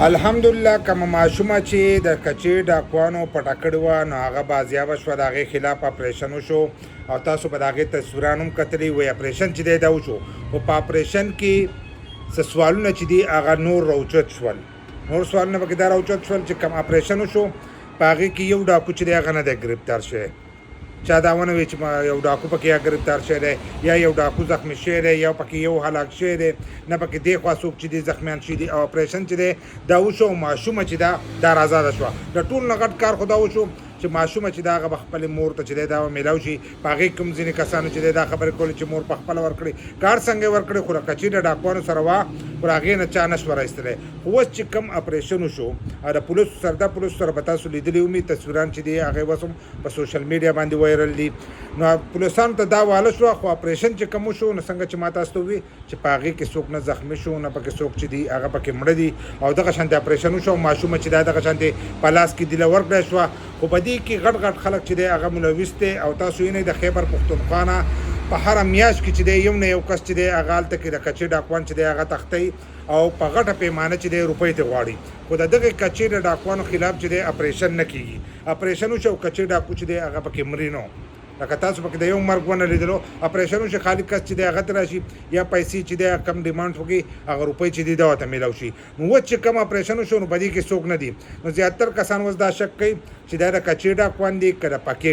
الحمدلله کوم ماشومه چې د کچې ډاکوانو پټه کړې وه نو هغه بازیابه شوه، د هغې خلاف اپریشن وشو او تاسو به د هغې تصویران هم کتلي وی. اپریشن چې دی دا وشو، خو په اپریشن کې څه سوالونه چې دي هغه نور راوچت شول. نور سوالونه پکې دا راوچت شول چې کوم اپریشن وشو په هغې کې یو ډاکو چې دی هغه نه دی ګرفتار شوی. چا دا ونه وی چې یو ډاکو پکې یا ګرفتار شوی دی یا یو ډاکو زخمي شوی دی یا پکې یو هلاک شوی دی، نه پکې دې خوا څوک چې دي زخمیان شوي دي. او اپریشن چې دی دا وشو، ماشومه چې دا آزاده شوه. د ټول نه غټ کار خو دا وشو چې ماشومه چې دا هغه به خپلې مور ته چې دی دا میلاو شي. په هغې کوم ځینې کسانو چې دی دا خبرې کولې چې مور په خپله ورکړې، کار څنګه یې ورکړې، خو د کچې د ډاکوانو سره وه، خو هغې نه چا نه شوه رایستلی. خو اوس چې کوم اپریشن وشو او د پولیسو سره، دا پولیسو سره به تاسو لیدلي ومي تصویران چې دي هغې اوس هم په سوشل میډیا باندې وایرل دي. نو پولیسانو ته دا واله شوه، خو اپریشن چې کوم وشو نو څنګه چې ما تاسو ته ووي چې په هغې کې څوک نه زخمي شو، نه پکې څوک چې دي هغه پکې مړه دي. او دغه شانتې اپریشن وشو، ماشومه چې دا دغه شانتې په لاس کې دیله ورکړی شوه. خو په دې کې غټ غټ خلک چې دی هغه ملوث دی. او تاسو وینئ د خیبر پښتونخوا نه په هره میاشت کې چې دی یو نه یو کس چې دی هغه هلته کې د کچې ډاکوان چې دی هغه تښتوي او په غټه پیمانه چې دی روپۍ ته غواړي. خو د دغې کچې د ډاکوانو خلاف چې دی اپریشن نه کېږي. اپریشن وشو او کچې ډاکو چې دی هغه پکې مري نو، لکه تاسو پکې د یو مرګ ونه لیدلو. اپریشن وشي، خالي کس چې دی هغه ته راشي یا پیسې چې دی کم ډیمانډ وکړي هغه روپۍ چې دی دا ورته میلاو شي. نو اوس چې کم اپریشن وشو نو په دې کې څوک نه دي. نو زیاتر کسان اوس دا شک کوي چې دا د کچې ډاکوان دي که د پکې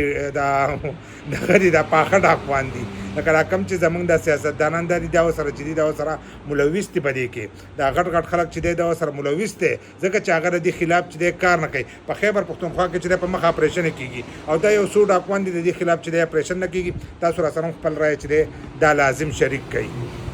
دغه دي د پاخه ډاکوان دي. لکه دا کم چې زمونږ د سیاستدانان دا دي دا ورسره چې دي دا ورسره ملوث دي. په دې کې دا غټ غټ خلک چې دی دا ورسره ملوث دی، ځکه چې هغه د دې خلاف چې دی کار نه کوي. په خیبر پښتونخوا کې چې دی په مخ اپریشن کېږي او دا یو څو ډاکوان دي د دې خلاف چې دی اپریشن نه کېږي. تاسو راسره خپل رایه چې دی دا لازم شریک کړئ.